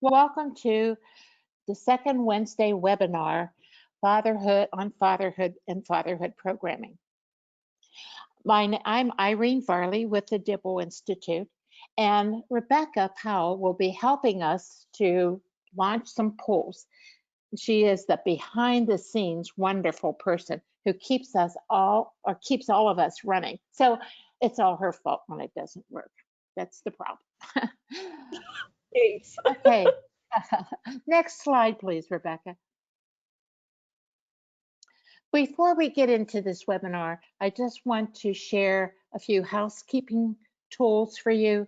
Welcome to the second Wednesday webinar, Fatherhood and Fatherhood Programming. I'm Irene Varley with the Dibble Institute, and Rebecca Powell will be helping us to launch some polls. She is the behind the scenes wonderful person who keeps all of us running. So it's all her fault when it doesn't work. That's the problem. Thanks. Okay. Next slide, please, Rebecca. Before we get into this webinar, I just want to share a few housekeeping tools for you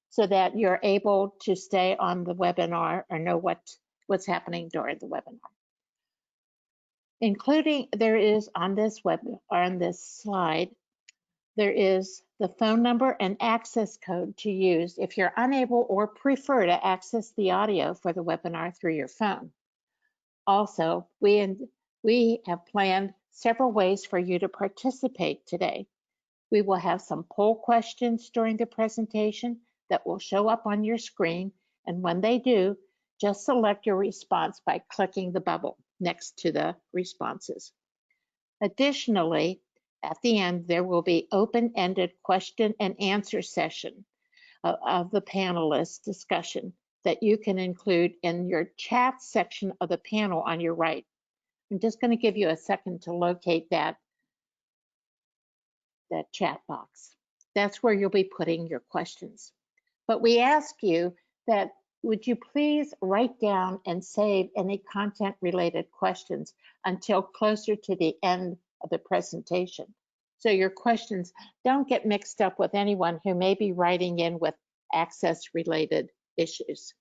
so that you're able to stay on the webinar or know what's happening during the webinar. Including, there is on this slide, there is the phone number and access code to use if you're unable or prefer to access the audio for the webinar through your phone. Also, we have planned several ways for you to participate today. We will have some poll questions during the presentation that will show up on your screen, and when they do, just select your response by clicking the bubble next to the responses. Additionally, at the end, there will be open-ended question and answer session of the panelists' discussion that you can include in your chat section of the panel on your right. I'm just going to give you a second to locate that chat box. That's where you'll be putting your questions. But we ask you that would you please write down and save any content related questions until closer to the end of the presentation. So your questions don't get mixed up with anyone who may be writing in with access related issues.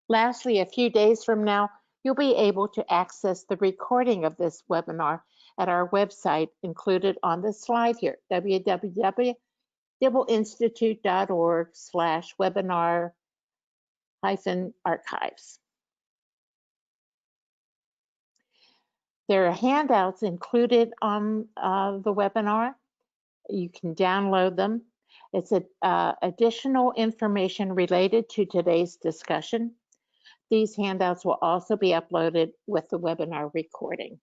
Lastly, a few days from now, you'll be able to access the recording of this webinar at our website included on the slide here, www.dibbleinstitute.org/webinar-archives. There are handouts included on the webinar. You can download them. It's additional information related to today's discussion. These handouts will also be uploaded with the webinar recording.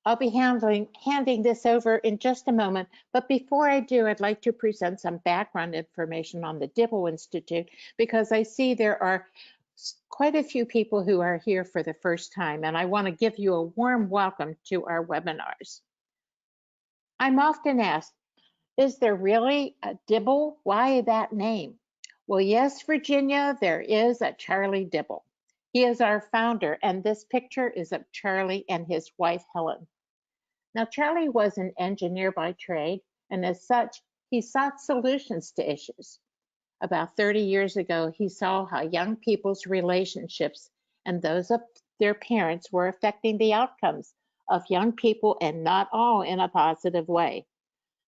I'll be handing this over in just a moment, but before I do, I'd like to present some background information on the Dibble Institute because I see there are quite a few people who are here for the first time, and I want to give you a warm welcome to our webinars. I'm often asked, is there really a Dibble? Why that name? Well, yes, Virginia, there is a Charlie Dibble. He is our founder, and this picture is of Charlie and his wife, Helen. Now, Charlie was an engineer by trade, and as such, he sought solutions to issues. About 30 years ago, he saw how young people's relationships and those of their parents were affecting the outcomes of young people, and not all in a positive way.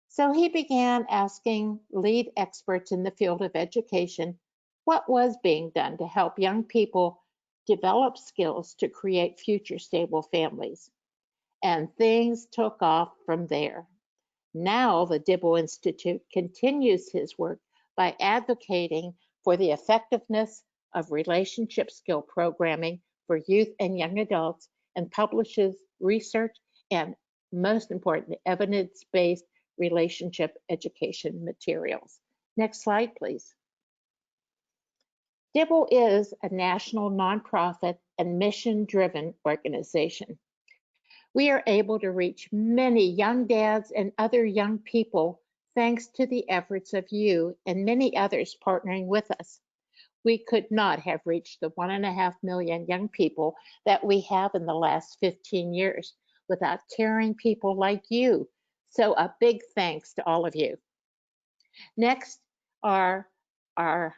So he began asking lead experts in the field of education what was being done to help young people develop skills to create future stable families. And things took off from there. Now the Dibble Institute continues his work by advocating for the effectiveness of relationship skill programming for youth and young adults, and publishes research and, most important, evidence-based relationship education materials. Next slide, please. Dibble is a national nonprofit and mission-driven organization. We are able to reach many young dads and other young people thanks to the efforts of you and many others partnering with us. We could not have reached the 1.5 million young people that we have in the last 15 years without caring people like you. So a big thanks to all of you. Next are our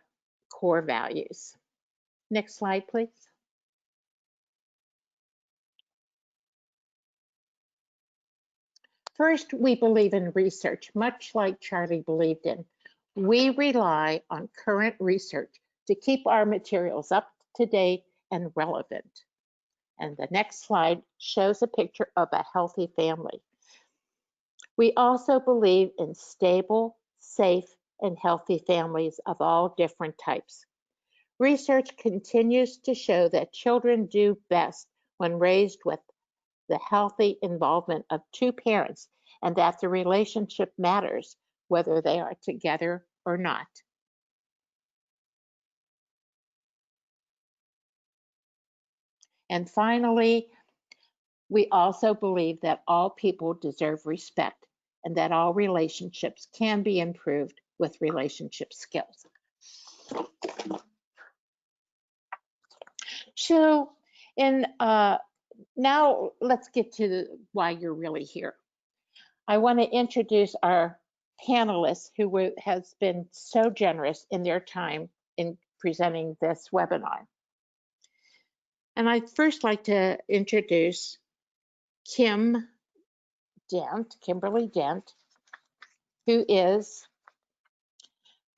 core values. Next slide, please. First, we believe in research, much like Charlie believed in. We rely on current research to keep our materials up to date and relevant. And the next slide shows a picture of a healthy family. We also believe in stable, safe, and healthy families of all different types. Research continues to show that children do best when raised with the healthy involvement of two parents and that the relationship matters whether they are together or not. And finally, we also believe that all people deserve respect and that all relationships can be improved with relationship skills. So, now let's get to why you're really here. I want to introduce our panelists who has been so generous in their time in presenting this webinar. And I'd first like to introduce Kimberly Dent, who is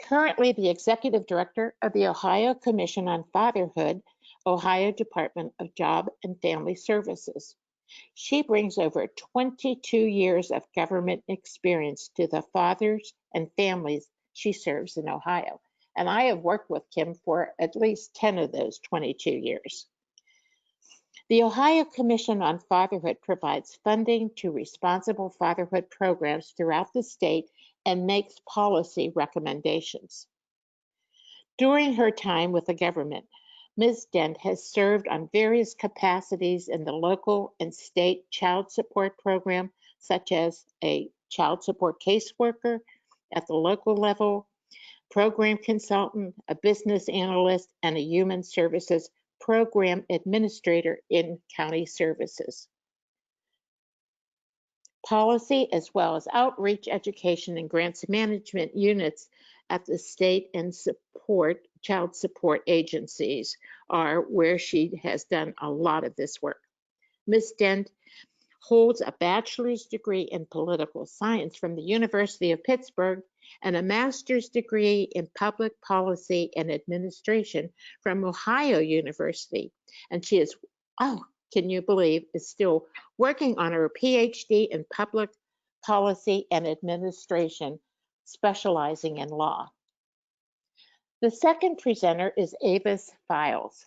currently the Executive Director of the Ohio Commission on Fatherhood, Ohio Department of Job and Family Services. She brings over 22 years of government experience to the fathers and families she serves in Ohio. And I have worked with Kim for at least 10 of those 22 years. The Ohio Commission on Fatherhood provides funding to responsible fatherhood programs throughout the state and makes policy recommendations. During her time with the government, Ms. Dent has served on various capacities in the local and state child support program, such as a child support caseworker at the local level, program consultant, a business analyst, and a human services program administrator in county services. Policy, as well as outreach, education, and grants management units at the state and child support agencies are where she has done a lot of this work. Ms. Dent holds a bachelor's degree in political science from the University of Pittsburgh and a master's degree in public policy and administration from Ohio University. And she is, can you believe, is still working on her PhD in public policy and administration, specializing in law. The second presenter is Avis Files.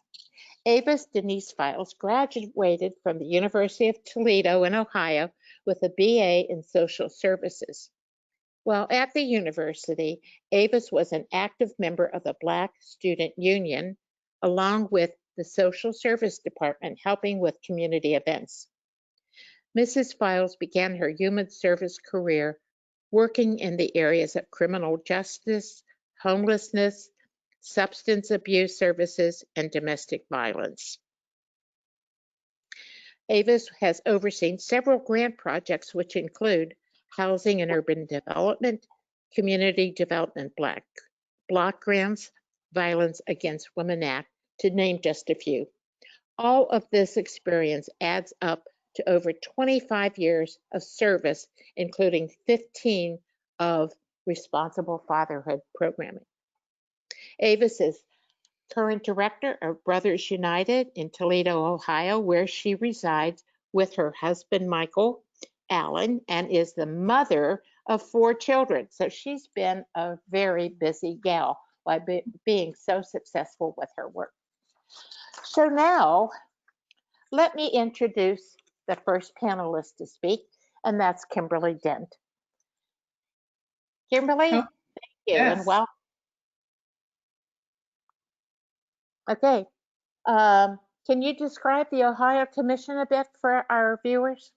Avis Denise Files graduated from the University of Toledo in Ohio with a BA in social services. While at the university, Avis was an active member of the Black Student Union, along with the social service department, helping with community events. Mrs. Files began her human service career working in the areas of criminal justice, homelessness, substance abuse services, and domestic violence. Avis has overseen several grant projects, which include Housing and Urban Development, Community Development Block Grants, Violence Against Women Act, to name just a few. All of this experience adds up to over 25 years of service, including 15 of responsible fatherhood programming. Avis is current director of Brothers United in Toledo, Ohio, where she resides with her husband, Michael Allen, and is the mother of 4 children. So she's been a very busy gal by being so successful with her work. So now, let me introduce the first panelist to speak, and that's Kimberly Dent. Kimberly, thank you, yes. and welcome. Okay, can you describe the Ohio Commission a bit for our viewers?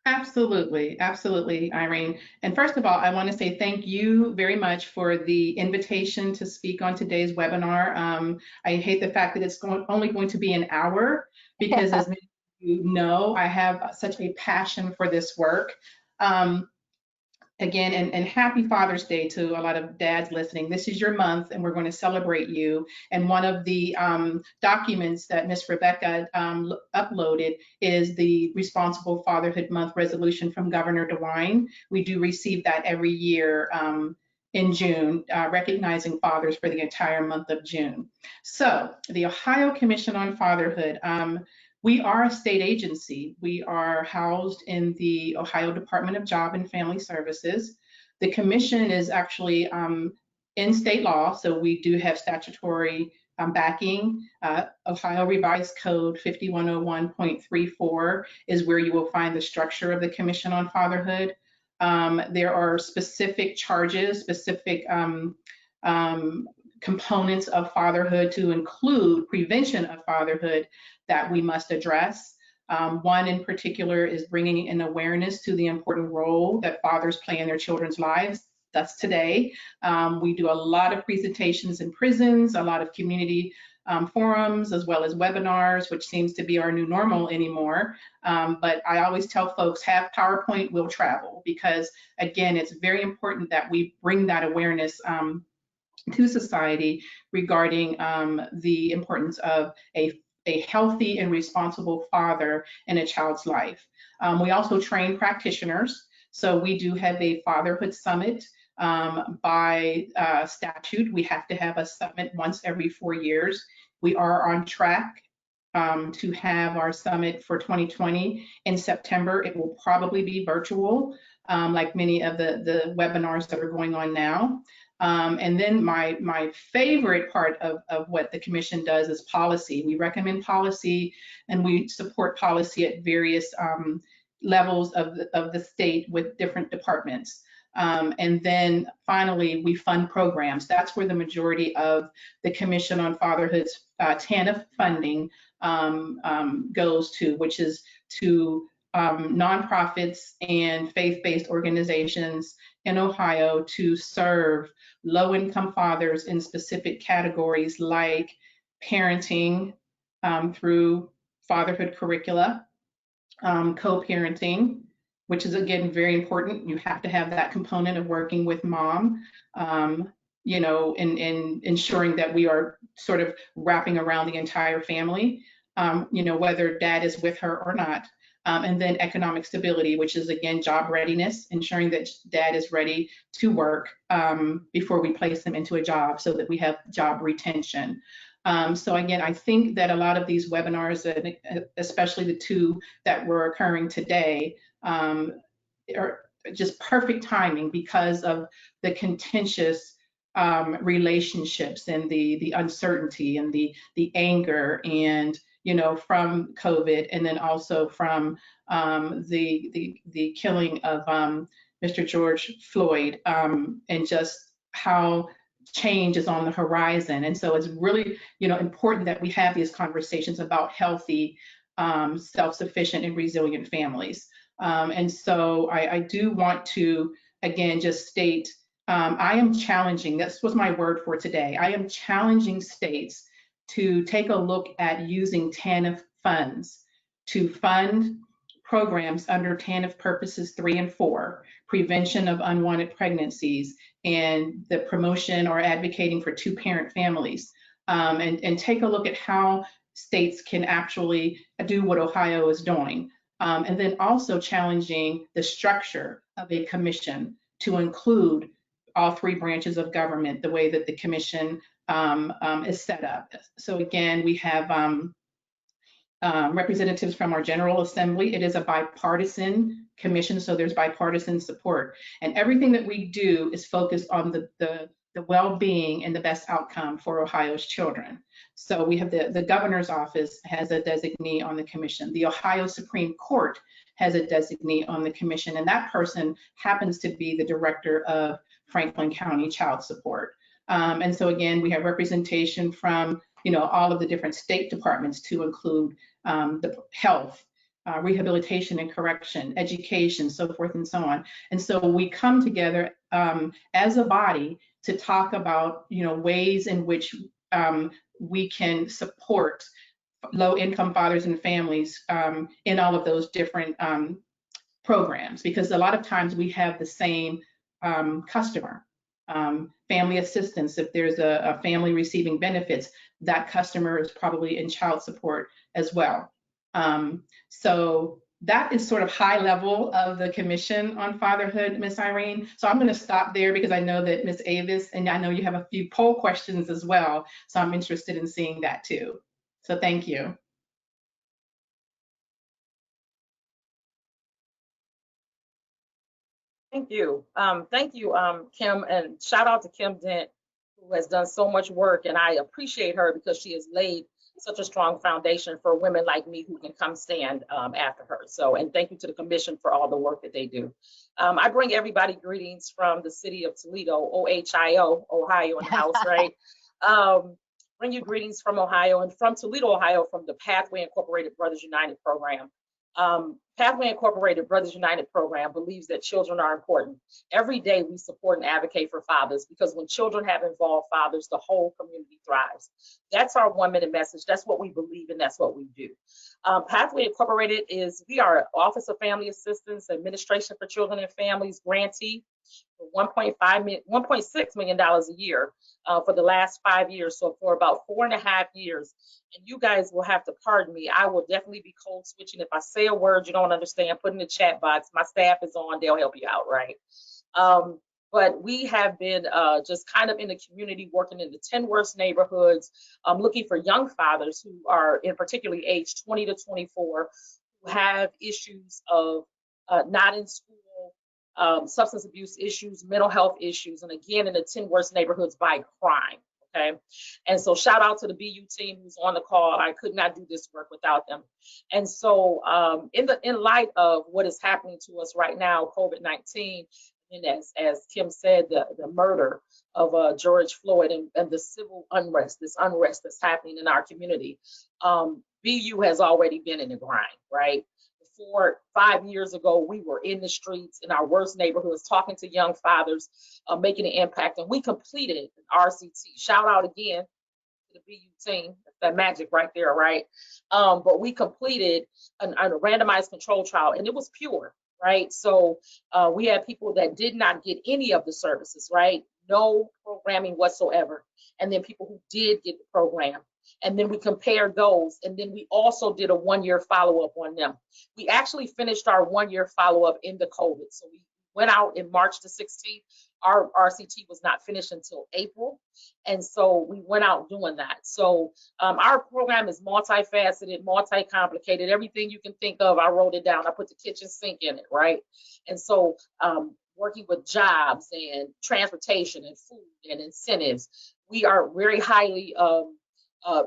Absolutely, absolutely, Irene. And first of all, I want to say thank you very much for the invitation to speak on today's webinar. I hate the fact that it's only going to be an hour because, as many of you know, I have such a passion for this work. Again, and happy Father's Day to a lot of dads listening. This is your month, and we're going to celebrate you. And one of the documents that Miss Rebecca uploaded is the Responsible Fatherhood Month resolution from Governor DeWine. We do receive that every year in June, recognizing fathers for the entire month of June. So the Ohio Commission on Fatherhood. We are a state agency. We are housed in the Ohio Department of Job and Family Services. The commission is actually in state law, so we do have statutory backing. Ohio Revised Code 5101.34 is where you will find the structure of the Commission on Fatherhood. There are specific charges, specific components of fatherhood to include prevention of fatherhood that we must address. One in particular is bringing an awareness to the important role that fathers play in their children's lives. That's today. We do a lot of presentations in prisons, a lot of community forums, as well as webinars, which seems to be our new normal anymore. But I always tell folks, have PowerPoint, will travel, because again, it's very important that we bring that awareness to society regarding the importance of a healthy and responsible father in a child's life. We also train practitioners. So we do have a fatherhood summit. By statute, we have to have a summit once every 4 years. We are on track to have our summit for 2020 in September. It will probably be virtual, like many of the webinars that are going on now. And then my favorite part of what the commission does is policy. We recommend policy, and we support policy at various levels of the state with different departments. And then finally, we fund programs. That's where the majority of the Commission on Fatherhood's TANF funding goes to, which is to nonprofits and faith-based organizations in Ohio to serve low-income fathers in specific categories like parenting through fatherhood curricula, co-parenting, which is again very important. You have to have that component of working with mom, you know, in ensuring that we are sort of wrapping around the entire family, you know, whether dad is with her or not. And then economic stability, which is again job readiness, ensuring that dad is ready to work before we place them into a job, so that we have job retention. So again, I think that a lot of these webinars, especially the two that were occurring today, are just perfect timing because of the contentious relationships and the uncertainty and the anger, and you know, from COVID, and then also from the killing of Mr. George Floyd, and just how change is on the horizon. And so it's really, you know, important that we have these conversations about healthy, self-sufficient and resilient families. And so I do want to, again, just state, I am challenging, this was my word for today, I am challenging states to take a look at using TANF funds to fund programs under TANF purposes 3 and 4, prevention of unwanted pregnancies, and the promotion or advocating for two-parent families, and take a look at how states can actually do what Ohio is doing. And then also challenging the structure of a commission to include all 3 branches of government, the way that the commission is set up. So again, we have representatives from our General Assembly. It is a bipartisan commission, so there's bipartisan support. And everything that we do is focused on the well-being and the best outcome for Ohio's children. So we have the governor's office has a designee on the commission. The Ohio Supreme Court has a designee on the commission, and that person happens to be the director of Franklin County Child Support. And so again, we have representation from, you know, all of the different state departments to include the health, rehabilitation and correction, education, so forth and so on. And so we come together as a body to talk about, you know, ways in which we can support low-income fathers and families in all of those different programs, because a lot of times we have the same customer. Family assistance, if there's a family receiving benefits, that customer is probably in child support as well. So that is sort of high level of the Commission on Fatherhood, Ms. Irene. So I'm going to stop there because I know that Ms. Avis, and I know you have a few poll questions as well, so I'm interested in seeing that too. So thank you. Thank you, Kim, and shout out to Kim Dent, who has done so much work, and I appreciate her because she has laid such a strong foundation for women like me who can come stand after her. So, and thank you to the commission for all the work that they do. I bring everybody greetings from the city of Toledo, OHIO, Ohio in the house, right? Bring you greetings from Ohio and from Toledo, Ohio, from the Pathway Incorporated Brothers United program. Pathway Incorporated Brothers United program believes that children are important. Every day we support and advocate for fathers because when children have involved fathers, the whole community thrives. That's our 1-minute message. That's what we believe and that's what we do. Pathway Incorporated we are Office of Family Assistance, Administration for Children and Families grantee for $1.6 million a year for the last 5 years. So for about 4.5 years, and you guys will have to pardon me. I will definitely be code switching. If I say a word you don't understand, put in the chat box. My staff is on, they'll help you out, right? But we have been just kind of in the community working in the 10 worst neighborhoods, looking for young fathers who are in particularly age 20 to 24, who have issues of not in school, substance abuse issues, mental health issues, and again, in the 10 worst neighborhoods by crime. Okay. And so shout out to the BU team who's on the call. I could not do this work without them. And so in light of what is happening to us right now, COVID-19, and as Kim said, the murder of George Floyd and the civil unrest, this unrest that's happening in our community, BU has already been in the grind, right? 5 years ago, we were in the streets in our worst neighborhoods, talking to young fathers, making an impact, and we completed an RCT. Shout out again to the BU team. That's that magic right there, right? But we completed a randomized control trial, and it was pure, right? So we had people that did not get any of the services, right? No programming whatsoever. And then people who did get the program. And then we compared those. And then we also did a 1-year follow-up on them. We actually finished our 1-year follow-up in the COVID. So we went out in March the 16th. Our RCT was not finished until April. And so we went out doing that. So our program is multifaceted, multi-complicated, everything you can think of. I wrote it down. I put the kitchen sink in it, right? And so working with jobs and transportation and food and incentives, we are very highly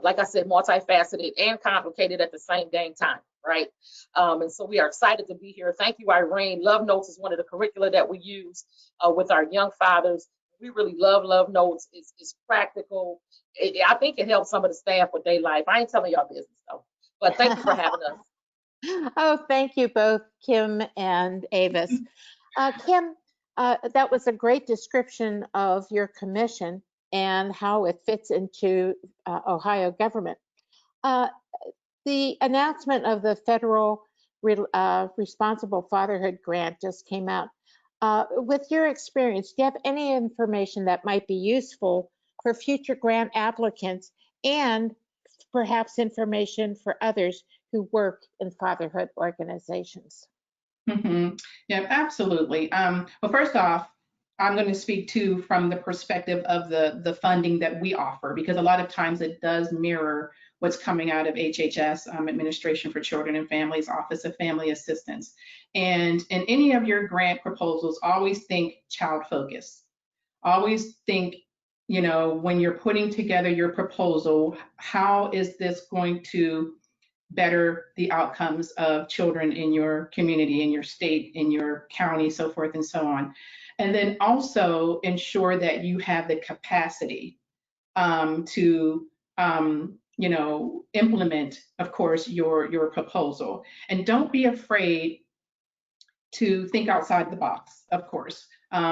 like I said, multifaceted and complicated at the same dang time, right? And so we are excited to be here. Thank you, Irene. Love Notes is one of the curricula that we use with our young fathers. We really love Notes. It's practical. I think it helps some of the staff with their life. I ain't telling y'all business though, but thank you for having us. Oh, thank you both, Kim and Avis. Kim, that was a great description of your commission and how it fits into Ohio government. The announcement of the federal Responsible Fatherhood Grant just came out. With your experience, do you have any information that might be useful for future grant applicants and perhaps information for others who work in fatherhood organizations? Mm-hmm. Yeah, absolutely. Well, first off, I'm going to speak to from the perspective of the funding that we offer, because a lot of times it does mirror what's coming out of HHS, Administration for Children and Families, Office of Family Assistance. And in any of your grant proposals, always think child focus. Always think, you know, when you're putting together your proposal, how is this going to better the outcomes of children in your community, in your state, in your county, so forth and so on. And then also ensure that you have the capacity to you know, implement, of course, your proposal. And don't be afraid to think outside the box, of course,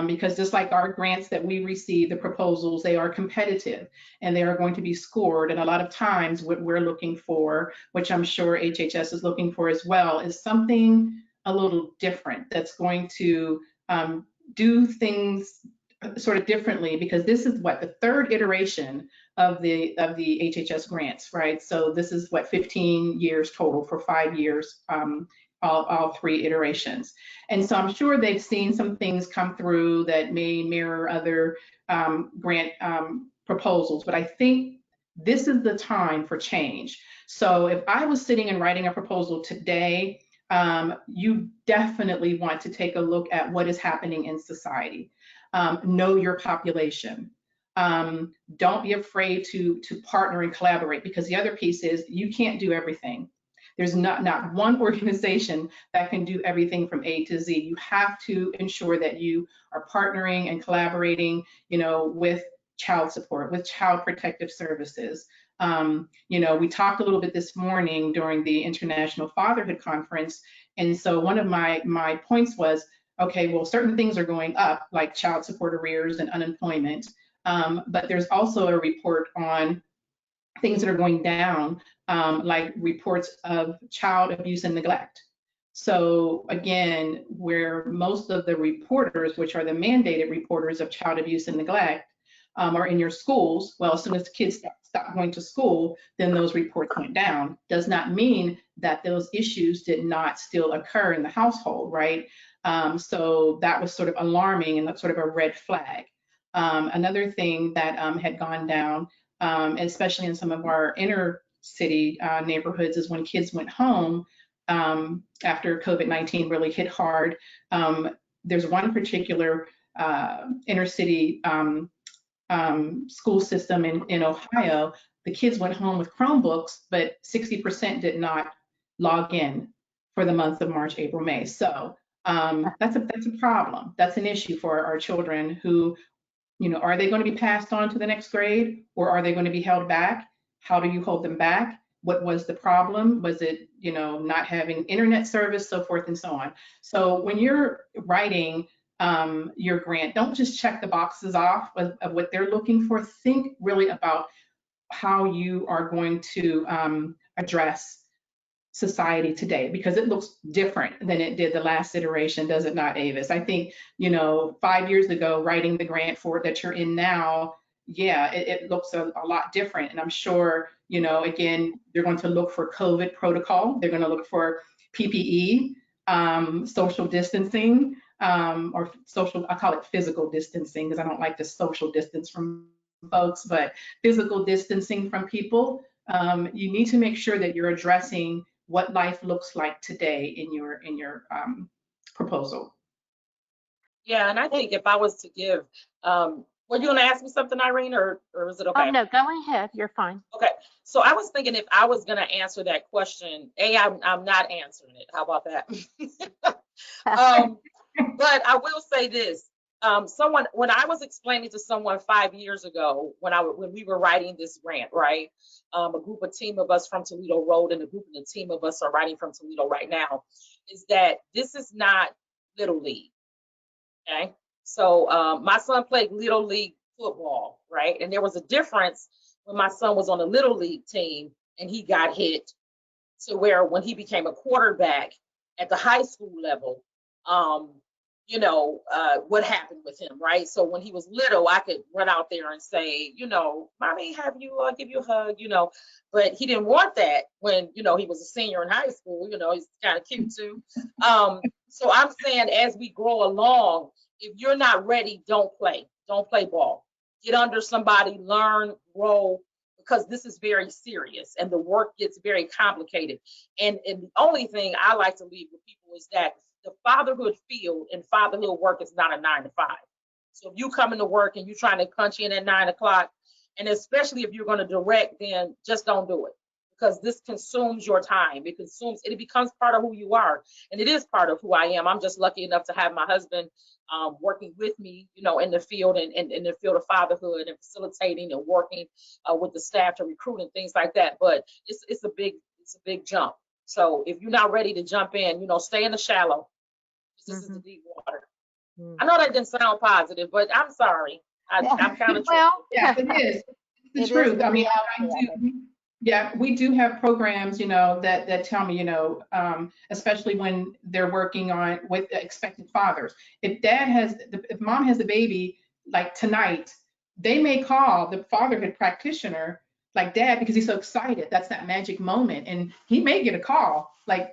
because just like our grants that we receive, the proposals, they are competitive and they are going to be scored. And a lot of times what we're looking for, which I'm sure HHS is looking for as well, is something a little different that's going to do things sort of differently, because this is what the 3rd iteration of the HHS grants, right? So this is what 15 years total for 5 years, all 3 iterations. And so I'm sure they've seen some things come through that may mirror other grant proposals, but I think this is the time for change. So if I was sitting and writing a proposal today, you definitely want to take a look at what is happening in society. Know your population. Don't be afraid to partner and collaborate, because the other piece is you can't do everything. There's not one organization that can do everything from A to Z. You have to ensure that you are partnering and collaborating, with child support, with child protective services. We talked a little bit this morning during the International Fatherhood Conference, and so one of my points was, okay, well, certain things are going up, like child support arrears and unemployment, but there's also a report on things that are going down, like reports of child abuse and neglect. So again, where most of the reporters, which are the mandated reporters of child abuse and neglect, are in your schools, well, as soon as the kids stop going to school, then those reports went down. Does not mean that those issues did not still occur in the household, right? So that was sort of alarming and that's sort of a red flag. Another thing that had gone down, especially in some of our inner city neighborhoods, is when kids went home after COVID-19 really hit hard. There's one particular inner city school system in Ohio. The kids went home with Chromebooks, but 60% did not log in for the month of March, April, May. So that's a problem. That's an issue for our children who, are they going to be passed on to the next grade, or are they going to be held back? How do you hold them back? What was the problem? Was it, not having internet service, so forth and so on. So when you're writing your grant, don't just check the boxes off of what they're looking for. Think really about how you are going to address society today, because it looks different than it did the last iteration, does it not, Avis? I think, 5 years ago, writing the grant for it that you're in now, yeah, it looks a lot different. And I'm sure, again, they're going to look for COVID protocol. They're going to look for PPE, social distancing, or social, I call it physical distancing because I don't like to social distance from folks, but physical distancing from people. You need to make sure that you're addressing what life looks like today in your proposal. Yeah, and I think if I was to give, were you going to ask me something, Irene, or is it okay? Oh, no, go ahead. You're fine. Okay, so I was thinking if I was going to answer that question, I'm not answering it. How about that? But I will say this. When I was explaining to someone 5 years ago, when we were writing this grant, right? A team of us from Toledo Road and a team of us are writing from Toledo right now, is that this is not Little League. Okay, so my son played Little League football, right? And there was a difference when my son was on the Little League team and he got hit, to where when he became a quarterback at the high school level, what happened with him, right? So when he was little, I could run out there and say, mommy, give you a hug, but he didn't want that when, he was a senior in high school, he's kind of cute too. So I'm saying, as we grow along, if you're not ready, don't play ball. Get under somebody, learn, grow, because this is very serious and the work gets very complicated. And the only thing I like to leave with people is that the fatherhood field and fatherhood work is not a 9 to 5. So if you come into work and you're trying to punch in at 9 o'clock, and especially if you're going to direct, then just don't do it, because this consumes your time. It becomes part of who you are. And it is part of who I am. I'm just lucky enough to have my husband working with me, in the field and in the field of fatherhood and facilitating and working with the staff to recruit and things like that. But it's a big jump. So if you're not ready to jump in, stay in the shallow. This is the deep water. I know that didn't sound positive, but I'm sorry. I'm kind of well. Yeah, it is. It's the truth. I mean, we do have programs, that tell me, especially when they're working with expectant fathers. If mom has a baby like tonight, they may call the fatherhood practitioner like dad because he's so excited. That's that magic moment. And he may get a call like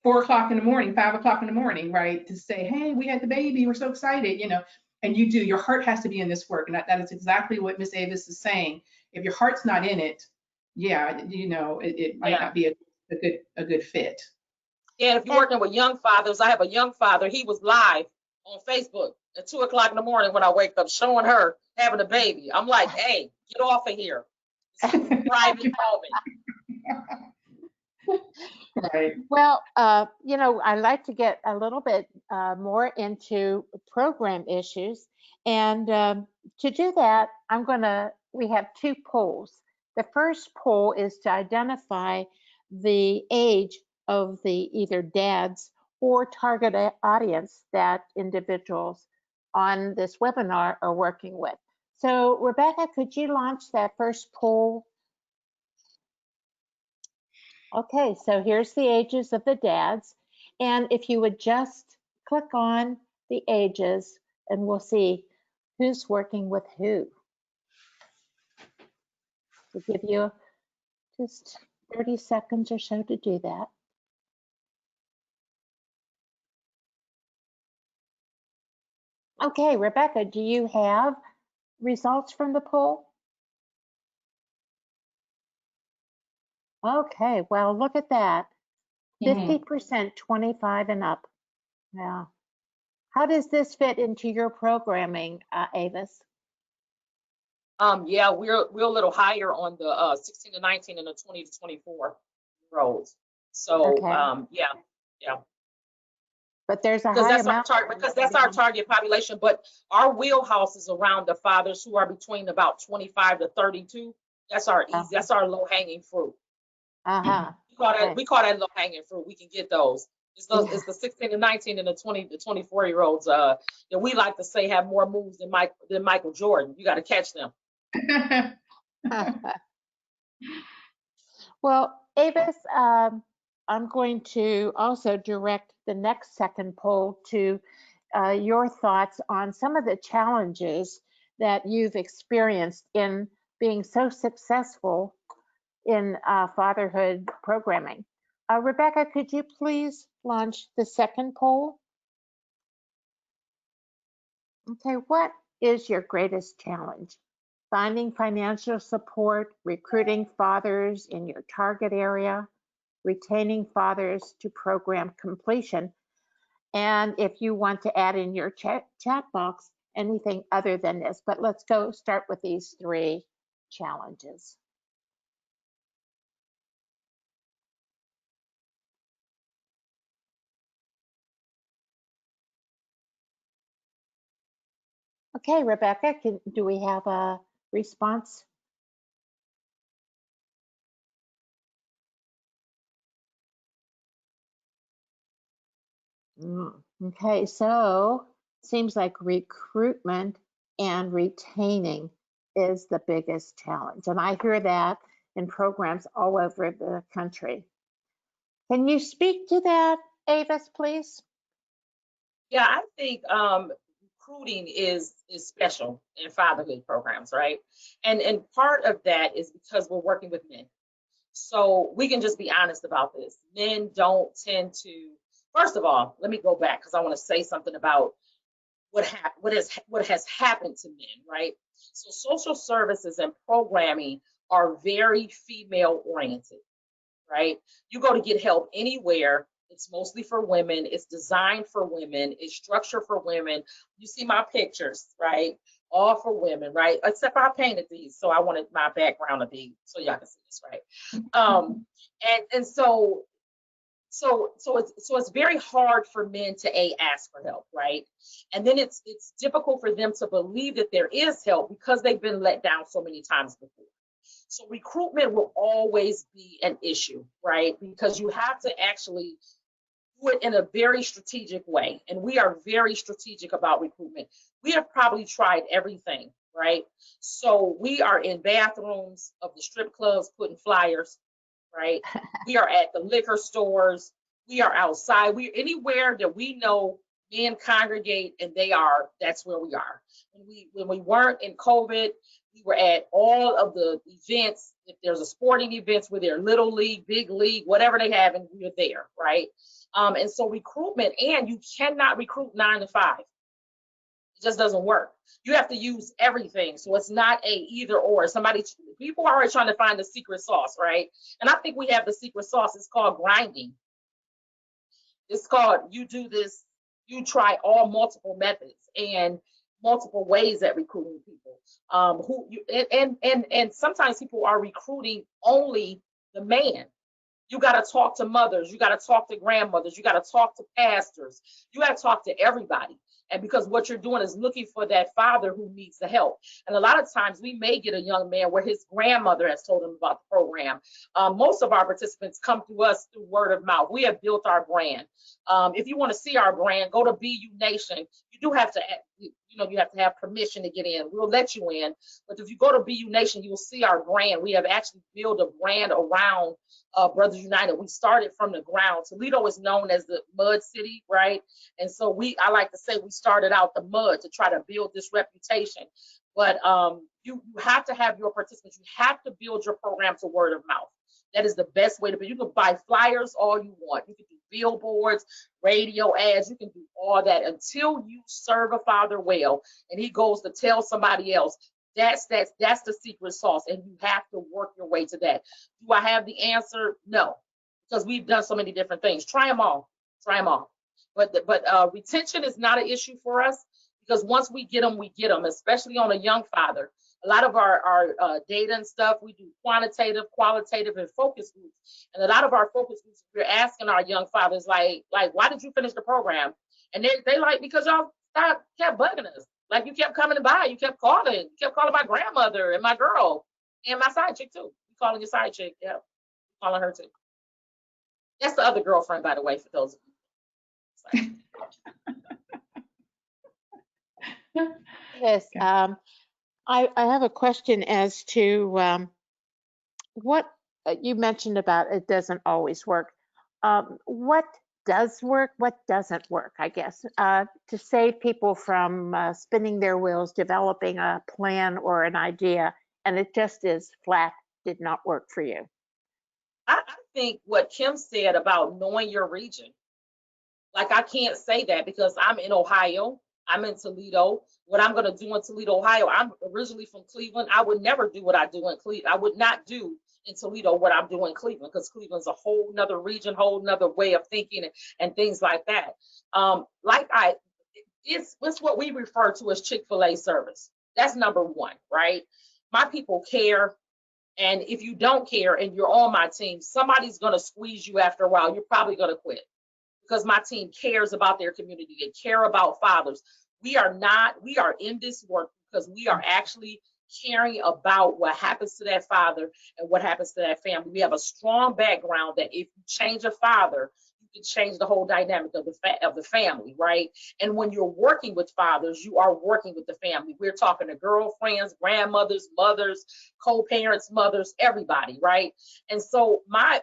4 o'clock in the morning, 5 o'clock in the morning, right? To say, hey, we had the baby. We're so excited, and your heart has to be in this work. And that is exactly what Miss Avis is saying. If your heart's not in it, yeah, it might not be a good fit. And if you're working with young fathers, I have a young father. He was live on Facebook at 2 o'clock in the morning when I wake up, showing her having a baby. I'm like, hey, get off of here. This is a private moment. Right. Well, I like to get a little bit more into program issues. And to do that, we have two polls. The first poll is to identify the age of the either dads or target audience that individuals on this webinar are working with. So Rebecca, could you launch that first poll? Okay, so here's the ages of the dads. And if you would just click on the ages and we'll see who's working with who. We'll give you just 30 seconds or so to do that. Okay, Rebecca, do you have results from the poll? Okay, well, look at that. 50% 25 and up. Yeah. How does this fit into your programming, Avis? Yeah, we're a little higher on the 16 to 19 and the 20 to 24 roles. So Okay. yeah. But there's a Because high that's our amount. target. Because that's our target population. But our wheelhouse is around the fathers who are between about 25 to 32. That's our easy. That's our low hanging fruit. Uh-huh. We call that low hanging fruit. We can get those. It's the 16 to 19 and the 20 to 24-year-olds that we like to say have more moves than Michael Jordan. You got to catch them. Well, Avis, I'm going to also direct the next second poll to your thoughts on some of the challenges that you've experienced in being so successful in fatherhood programming. Rebecca, could you please launch the second poll? Okay, what is your greatest challenge? Finding financial support, recruiting fathers in your target area, retaining fathers to program completion. And if you want to add in your chat box, anything other than this, but let's go start with these three challenges. Okay, Rebecca, do we have a response? Okay, so seems like recruitment and retaining is the biggest challenge. And I hear that in programs all over the country. Can you speak to that, Avis, please? Yeah, I think recruiting is special in fatherhood programs, right? And part of that is because we're working with men. So we can just be honest about this. Men don't tend to, first of all, let me go back because I want to say something about what has happened to men, right? So social services and programming are very female oriented, right? You go to get help anywhere. It's mostly for women. It's designed for women. It's structured for women. You see my pictures, right? All for women, right? Except I painted these, so I wanted my background to be so y'all can see this, right? And so it's very hard for men to ask for help, right? And then it's difficult for them to believe that there is help because they've been let down so many times before. So recruitment will always be an issue, right? Because you have to actually do it in a very strategic way. And we are very strategic about recruitment. We have probably tried everything, right? So we are in bathrooms of the strip clubs putting flyers, right? We are at the liquor stores. We are outside. We anywhere that we know men congregate and that's where we are. When we weren't in COVID, we were at all of the events. If there's a sporting events where they're little league, big league, whatever they have, and we're there, right? And so recruitment, and you cannot recruit 9 to 5. It just doesn't work. You have to use everything. So it's not a either or. People are always trying to find the secret sauce, right? And I think we have the secret sauce. It's called grinding. It's called you do this, you try all multiple methods and multiple ways at recruiting people. Who you and sometimes people are recruiting only the man. You got to talk to mothers. You got to talk to grandmothers. You got to talk to pastors. You got to talk to everybody. And because what you're doing is looking for that father who needs the help. And a lot of times we may get a young man where his grandmother has told him about the program. Most of our participants come to us through word of mouth. We have built our brand. If you want to see our brand, go to BU Nation. You do have to, you have to have permission to get in. We'll let you in. But if you go to BU Nation, you will see our brand. We have actually built a brand around Brothers United. We started from the ground. Toledo is known as the mud city, right? And so I like to say we started out the mud to try to build this reputation. But you have to have your participants. You have to build your program to word of mouth. That is the best way to be. You can buy flyers all you want. You can do billboards, radio ads. You can do all that until you serve a father well and he goes to tell somebody else. That's the secret sauce, and you have to work your way to that. Do I have the answer? No, because we've done so many different things. Try them all. But retention is not an issue for us because once we get them, especially on a young father. A lot of our data and stuff, we do quantitative, qualitative, and focus groups. And a lot of our focus groups, we're asking our young fathers, like, why did you finish the program? And they like, because y'all kept bugging us. Like you kept coming by, you kept calling my grandmother and my girl and my side chick too. You calling your side chick? Yeah, calling her too. That's the other girlfriend, by the way, for those of you. Yes. I have a question as to what you mentioned about it doesn't always work. What does work? What doesn't work, I guess, to save people from spinning their wheels, developing a plan or an idea, and it just is flat, did not work for you? I think what Kim said about knowing your region, like I can't say that because I'm in Ohio, I'm in Toledo. What I'm going to do in Toledo, Ohio, I'm originally from Cleveland. I would never do what I do in Cleveland. I would not do in Toledo what I'm doing in Cleveland because Cleveland's a whole nother region, whole nother way of thinking and things like that. It's what we refer to as Chick-fil-A service. That's number one, right? My people care. And if you don't care and you're on my team, somebody's going to squeeze you after a while. You're probably going to quit because my team cares about their community. They care about fathers. We are in this work because we are actually caring about what happens to that father and what happens to that family. We have a strong background that if you change a father, you can change the whole dynamic of the family, right? And when you're working with fathers, you are working with the family. We're talking to girlfriends, grandmothers, mothers, co-parents, mothers, everybody, right? And so I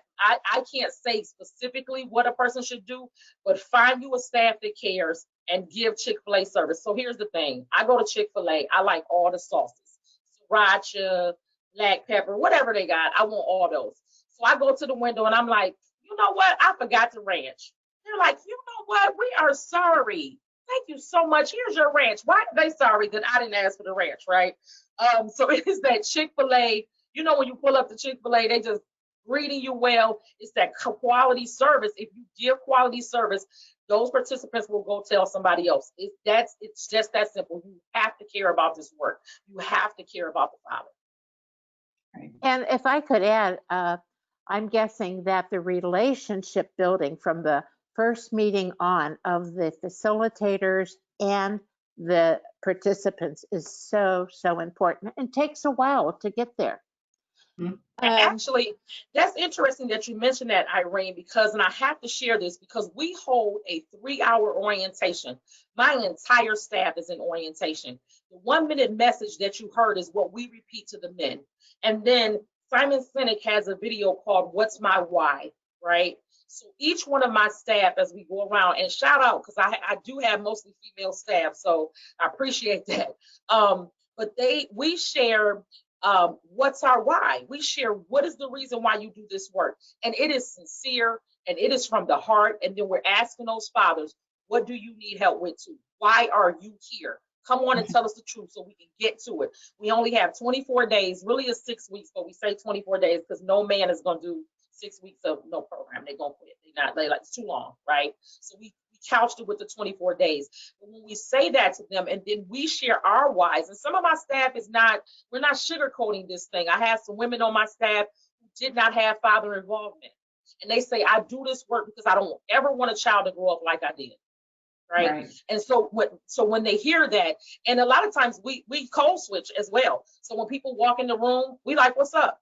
can't say specifically what a person should do, but find you a staff that cares and give Chick-fil-A service. So here's the thing. I go to Chick-fil-A. I like all the sauces. Sriracha, black pepper, whatever they got. I want all those. So I go to the window and I'm like, you know what? I forgot the ranch. They're like, you know what? We are sorry. Thank you so much. Here's your ranch. Why are they sorry that I didn't ask for the ranch, right? So it is that Chick-fil-A. You know, when you pull up the Chick-fil-A, they just greeting you well. It's that quality service. If you give quality service, those participants will go tell somebody else. It's just that simple. You have to care about this work. You have to care about the father. Right. And if I could add, I'm guessing that the relationship building from the first meeting on of the facilitators and the participants is so important. It takes a while to get there. Mm-hmm. Actually, that's interesting that you mentioned that, Irene, and I have to share this because we hold a 3-hour orientation. My entire staff is in orientation. The 1-minute message that you heard is what we repeat to the men. And then Simon Sinek has a video called What's My Why, right? So each one of my staff, as we go around, and shout out, because I do have mostly female staff, so I appreciate that. But we share what's our why. We share what is the reason why you do this work. And it is sincere and it is from the heart. And then we're asking those fathers, what do you need help with too? Why are you here? Come on and tell us the truth so we can get to it. We only have 24 days, really is 6 weeks, but we say 24 days because no man is going to do 6 weeks of no program, they're gonna quit. They like, it's too long, right? So we couched it with the 24 days. But when we say that to them and then we share our whys, and some of my staff we're not sugarcoating this thing. I have some women on my staff who did not have father involvement. And they say, I do this work because I don't ever want a child to grow up like I did. Right. And so when they hear that, and a lot of times we code switch as well. So when people walk in the room, we like, what's up?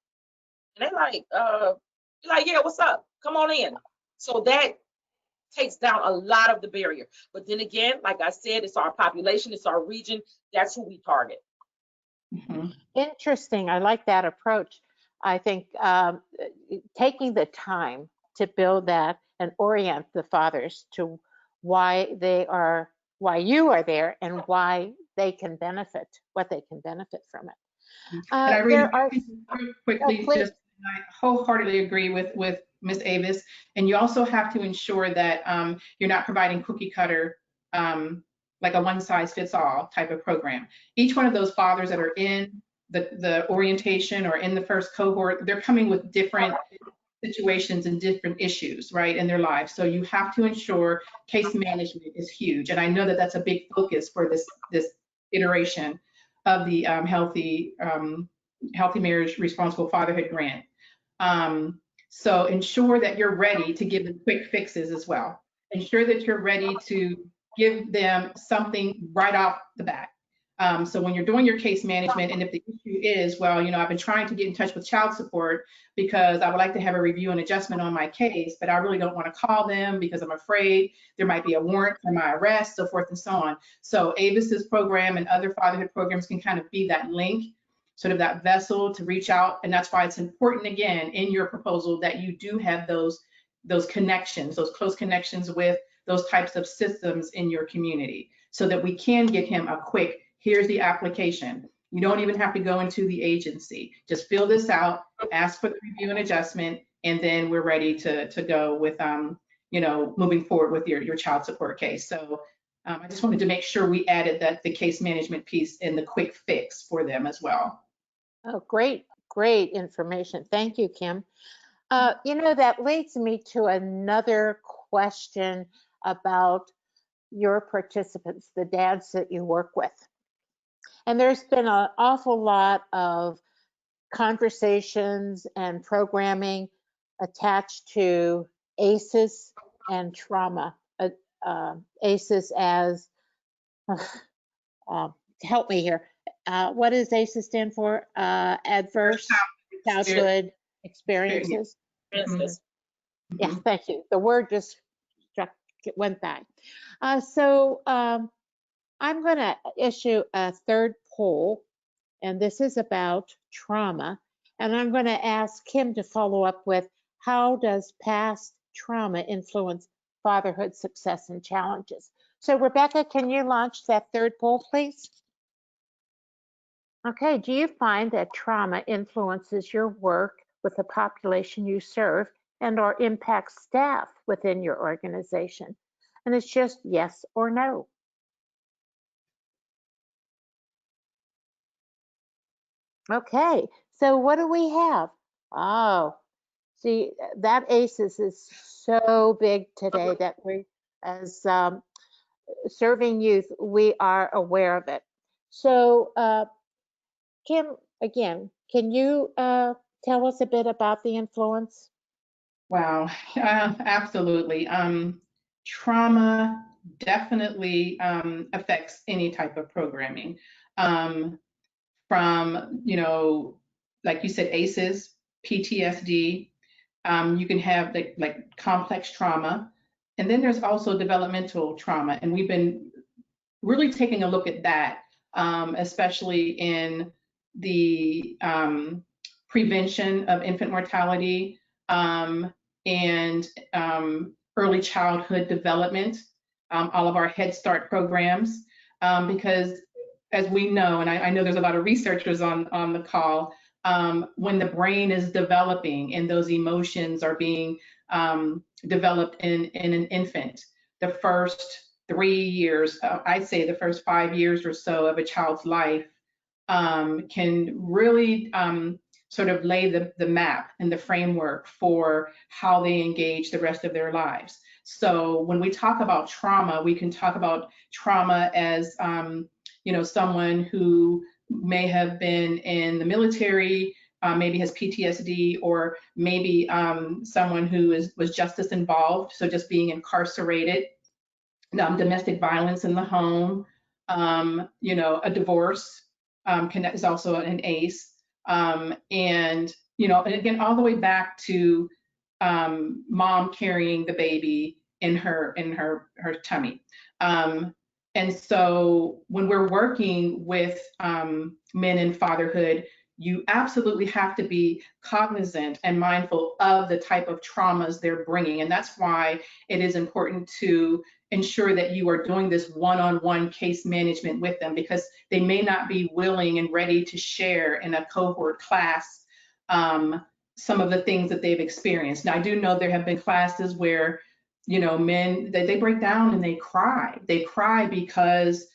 And they like, yeah, what's up? Come on in. So that takes down a lot of the barrier. But then again, like I said, it's our population, it's our region. That's who we target. Mm-hmm. Interesting. I like that approach. I think taking the time to build that and orient the fathers to why you are there and why they can benefit, what they can benefit from it. And I really quickly, I wholeheartedly agree with Ms. Avis. And you also have to ensure that you're not providing cookie cutter, like a one size fits all type of program. Each one of those fathers that are in the orientation or in the first cohort, they're coming with different situations and different issues, right, in their lives. So you have to ensure case management is huge. And I know that that's a big focus for this iteration of the Healthy Marriage, Responsible Fatherhood grant. So ensure that you're ready to give them quick fixes as well. Ensure that you're ready to give them something right off the bat. So when you're doing your case management, and if the issue is, well, I've been trying to get in touch with child support because I would like to have a review and adjustment on my case, but I really don't want to call them because I'm afraid there might be a warrant for my arrest, so forth and so on. So Avis's program and other fatherhood programs can kind of be that link, sort of that vessel to reach out. And that's why it's important, again, in your proposal that you do have those connections, those close connections with those types of systems in your community, so that we can get him a quick, here's the application. You don't even have to go into the agency. Just fill this out, ask for the review and adjustment, and then we're ready to go with, moving forward with your child support case. So I just wanted to make sure we added the case management piece and the quick fix for them as well. Oh, great information. Thank you, Kim. That leads me to another question about your participants, the dads that you work with. And there's been an awful lot of conversations and programming attached to ACEs and trauma. ACEs as, help me here. What does ACEs stand for? Adverse childhood experiences. Mm-hmm. Yeah, thank you. The word just went back. So I'm going to issue a third poll, and this is about trauma. And I'm going to ask Kim to follow up with, how does past trauma influence fatherhood success and challenges? So Rebecca, can you launch that third poll, please? Okay, do you find that trauma influences your work with the population you serve and/or impacts staff within your organization? And it's just yes or no. Okay, so what do we have? Oh, see, that ACEs is so big today that we, as serving youth, we are aware of it. So Kim, again, can you tell us a bit about the influence? Wow, absolutely. Trauma definitely affects any type of programming. From, like you said, ACEs, PTSD, you can have like complex trauma. And then there's also developmental trauma. And we've been really taking a look at that, especially in the prevention of infant mortality and early childhood development, all of our Head Start programs, because as we know, and I know there's a lot of researchers on the call, when the brain is developing and those emotions are being developed in an infant, the first 3 years, I'd say the first 5 years or so of a child's life can really sort of lay the map and the framework for how they engage the rest of their lives. So when we talk about trauma, we can talk about trauma as, someone who may have been in the military, maybe has PTSD, or maybe someone who was justice involved, so just being incarcerated, domestic violence in the home, a divorce is also an ACE, and again, all the way back to mom carrying the baby in her tummy. And so when we're working with men in fatherhood, you absolutely have to be cognizant and mindful of the type of traumas they're bringing. And that's why it is important to ensure that you are doing this one-on-one case management with them, because they may not be willing and ready to share in a cohort class some of the things that they've experienced. Now, I do know there have been classes where, men, they break down and they cry. They cry because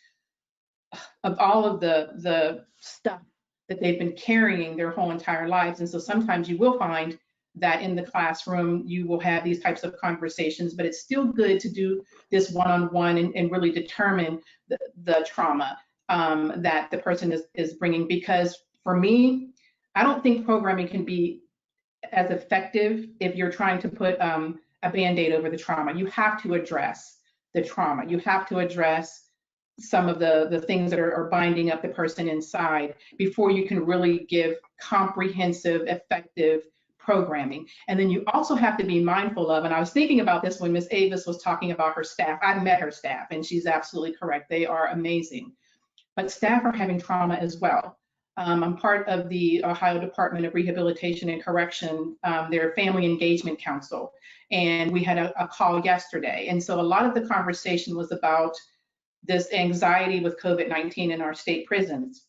of all of the stuff that they've been carrying their whole entire lives. And so sometimes you will find that in the classroom, you will have these types of conversations, but it's still good to do this one-on-one and really determine the trauma that the person is bringing. Because for me, I don't think programming can be as effective if you're trying to put a Band-Aid over the trauma. You have to address the trauma. You have to address some of the things that are binding up the person inside before you can really give comprehensive, effective programming. And then you also have to be mindful of, and I was thinking about this when Ms. Avis was talking about her staff. I've met her staff, and she's absolutely correct. They are amazing. But staff are having trauma as well. I'm part of the Ohio Department of Rehabilitation and Correction, their Family Engagement Council, and we had a call yesterday. And so a lot of the conversation was about this anxiety with COVID-19 in our state prisons.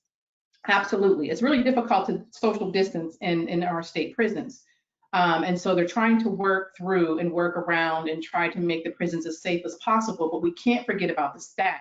Absolutely. It's really difficult to social distance in our state prisons. And so they're trying to work through and work around and try to make the prisons as safe as possible. But we can't forget about the staff,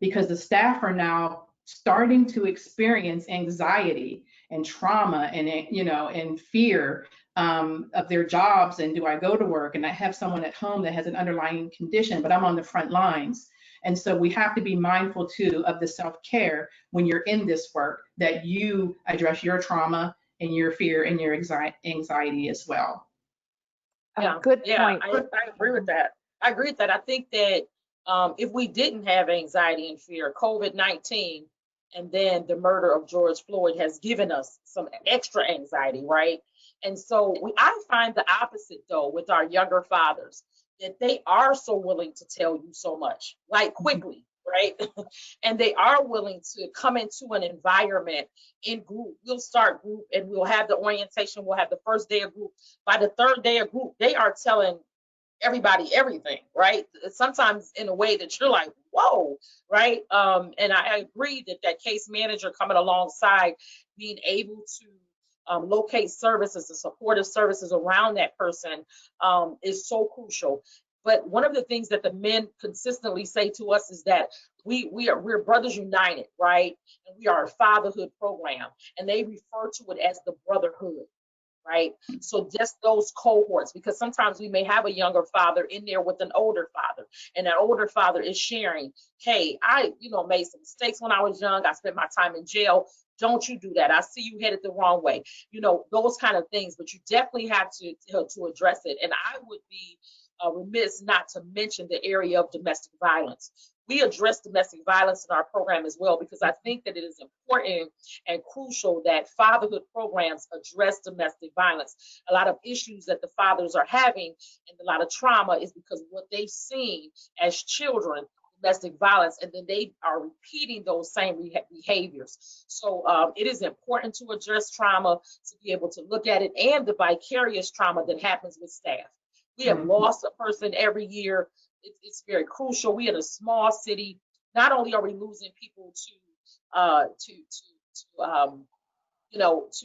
because the staff are now starting to experience anxiety and trauma and fear of their jobs. And do I go to work? And I have someone at home that has an underlying condition, but I'm on the front lines. And so we have to be mindful too of the self-care when you're in this work, that you address your trauma and your fear and your anxiety as well. Yeah, good point. I agree with that. I think that if we didn't have anxiety and fear, COVID-19 and then the murder of George Floyd has given us some extra anxiety, right? And so I find the opposite though with our younger fathers, that they are so willing to tell you so much, like quickly, right? And they are willing to come into an environment in group. We'll start group and we'll have the orientation. We'll have the first day of group. By the third day of group, they are telling everybody everything, right? Sometimes in a way that you're like, whoa, right? And I agree that case manager coming alongside, being able to locate services and supportive services around that person is so crucial. But one of the things that the men consistently say to us is that we're Brothers United, right? And we are a fatherhood program, and they refer to it as the brotherhood, right? So just those cohorts, because sometimes we may have a younger father in there with an older father, and that older father is sharing, hey, I made some mistakes when I was young. I spent my time in jail. Don't you do that. I see you headed the wrong way. Those kind of things, but you definitely have to address it. And I would be remiss not to mention the area of domestic violence. We address domestic violence in our program as well, because I think that it is important and crucial that fatherhood programs address domestic violence. A lot of issues that the fathers are having and a lot of trauma is because what they've seen as children, domestic violence, and then they are repeating those same behaviors. So it is important to address trauma, to be able to look at it, and the vicarious trauma that happens with staff. We have lost a person every year. It's very crucial. We in a small city. Not only are we losing people to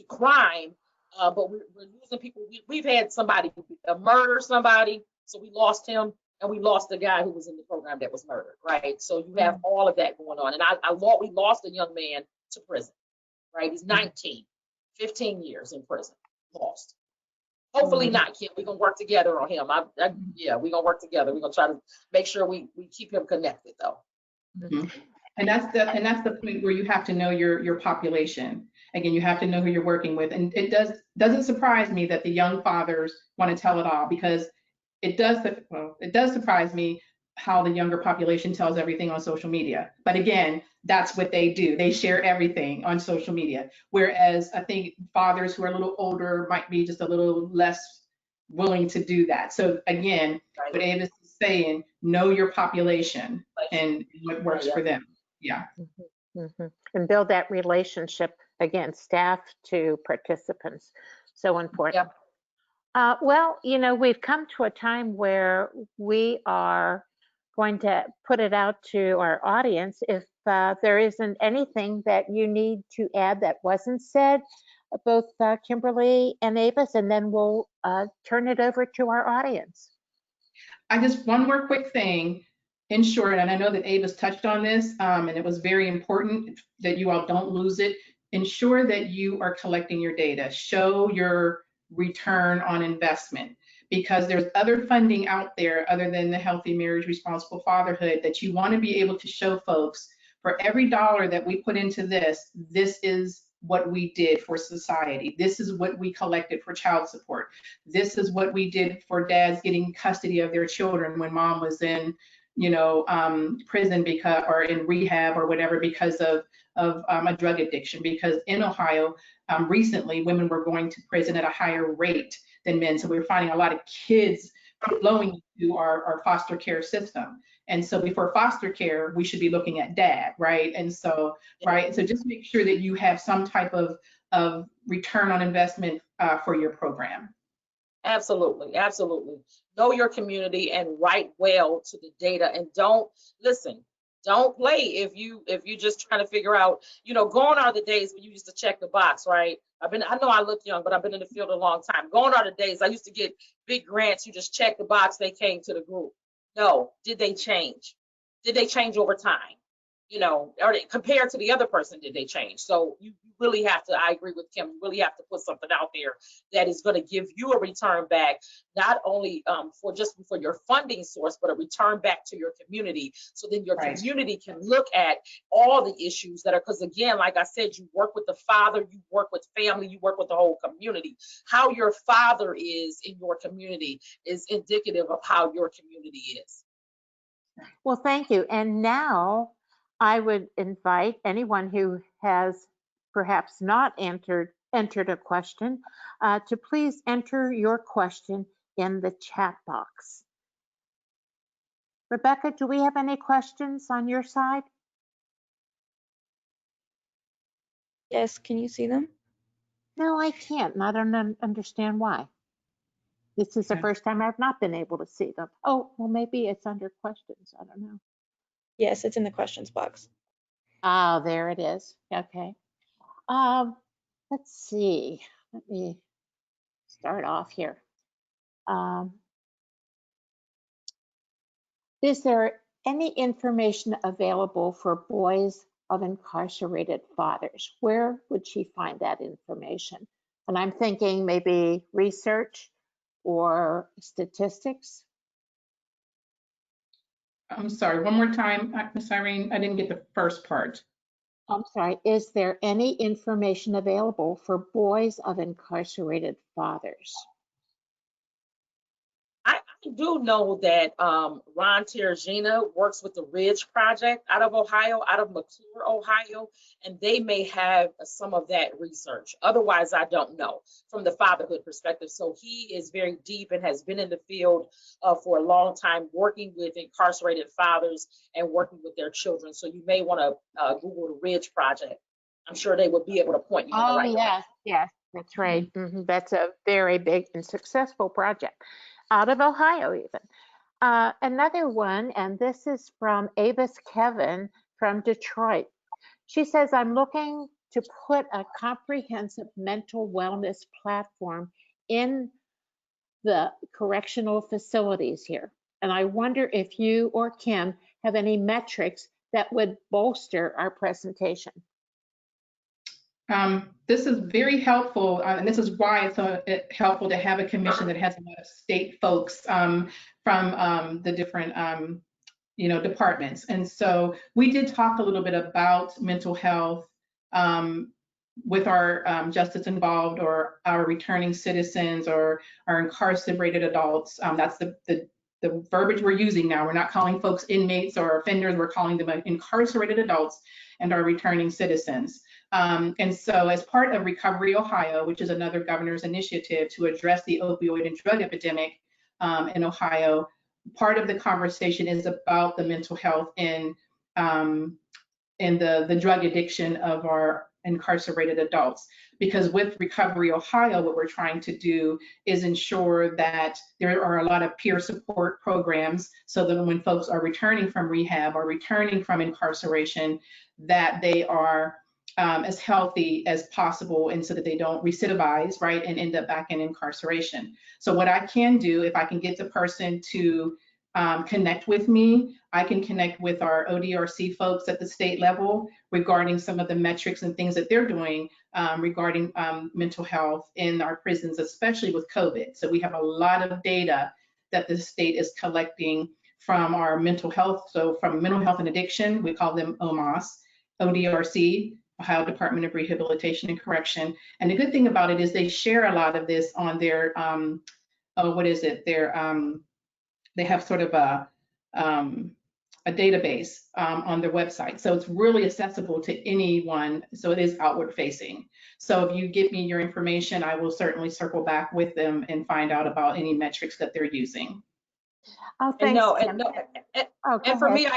crime, but we're losing people. We've had somebody murder somebody, so we lost him, and we lost the guy who was in the program that was murdered, right? So you have all of that going on. And we lost a young man to prison, right? He's 19. 15 years in prison, lost. Hopefully not, Kim. We're gonna work together on him. Yeah, we're gonna work together. We're gonna try to make sure we keep him connected, though. Mhm. And that's the point where you have to know your population. Again, you have to know who you're working with. And it doesn't surprise me that the young fathers want to tell it all, because it does surprise me how the younger population tells everything on social media. But again, that's what they do. They share everything on social media. Whereas I think fathers who are a little older might be just a little less willing to do that. So again, what Avis is saying, know your population and what works for them. Yeah. And build that relationship, again, staff to participants. So important. Well, we've come to a time where we are going to put it out to our audience. If there isn't anything that you need to add that wasn't said, both Kimberly and Avis, and then we'll turn it over to our audience. One more quick thing. In short, and I know that Avis touched on this, and it was very important that you all don't lose it. Ensure that you are collecting your data. Show your return on investment, because there's other funding out there other than the Healthy Marriage, Responsible Fatherhood, that you want to be able to show folks, for every dollar that we put into this, this is what we did for society. This is what we collected for child support. This is what we did for dads getting custody of their children when mom was in prison or in rehab or whatever because of a drug addiction. Because in Ohio, recently, women were going to prison at a higher rate than men. So we were finding a lot of kids flowing into our foster care system. And so before foster care, we should be looking at dad, right? And so, right. So just make sure that you have some type of return on investment for your program. Absolutely, absolutely. Know your community and write well to the data, and don't play if you just trying to figure out, gone are the days when you used to check the box, right? I know I look young, but I've been in the field a long time. Gone are the days I used to get big grants, you just check the box, they came to the group. No, did they change? Did they change over time? Or compared to the other person, did they change? So you really have to, I agree with Kim, you really have to put something out there that is going to give you a return back, not only for your funding source, but a return back to your community. So then your community can look at all the issues that are, because again, like I said, you work with the father, you work with family, you work with the whole community. How your father is in your community is indicative of how your community is. Well, thank you. And now I would invite anyone who has perhaps not entered a question to please enter your question in the chat box. Rebecca, do we have any questions on your side? Yes, can you see them? No, I can't, and I don't understand why. This is the first time I've not been able to see them. Oh, well, maybe it's under questions. I don't know. Yes, it's in the questions box. Oh, there it is. Okay. Let's see. Let me start off here. Is there any information available for boys of incarcerated fathers? Where would she find that information? And I'm thinking maybe research or statistics. I'm sorry, one more time, Ms. Irene, I didn't get the first part. I'm sorry, is there any information available for boys of incarcerated fathers? I do know that Ron Terragina works with the Ridge Project out of Ohio, out of McClure, Ohio, and they may have some of that research. Otherwise, I don't know from the fatherhood perspective. So he is very deep and has been in the field for a long time, working with incarcerated fathers and working with their children. So you may want to Google the Ridge Project. I'm sure they would be able to point you in the right direction. Yes, that's right. That's a very big and successful project. Out of Ohio even. Another one, and this is from Avis Kevin from Detroit. She says, I'm looking to put a comprehensive mental wellness platform in the correctional facilities here. And I wonder if you or Kim have any metrics that would bolster our presentation. This is very helpful, and this is why it's so helpful to have a commission that has a lot of state folks from the different departments. And so we did talk a little bit about mental health with our justice involved or our returning citizens or our incarcerated adults. That's the verbiage we're using now. We're not calling folks inmates or offenders, we're calling them incarcerated adults and our returning citizens. And so as part of Recovery Ohio, which is another governor's initiative to address the opioid and drug epidemic in Ohio, part of the conversation is about the mental health and the drug addiction of our incarcerated adults. Because with Recovery Ohio, what we're trying to do is ensure that there are a lot of peer support programs so that when folks are returning from rehab or returning from incarceration, that they are as healthy as possible and so that they don't recidivize, right, and end up back in incarceration. So what I can do, if I can get the person to connect with me, I can connect with our ODRC folks at the state level regarding some of the metrics and things that they're doing regarding mental health in our prisons, especially with COVID. So we have a lot of data that the state is collecting from our mental health. So from mental health and addiction, we call them OMOS, ODRC, Ohio Department of Rehabilitation and Correction. And the good thing about it is they share a lot of this on their, they have sort of a database on their website. So it's really accessible to anyone. So it is outward facing. So if you give me your information, I will certainly circle back with them and find out about any metrics that they're using. Oh, thanks, and for me,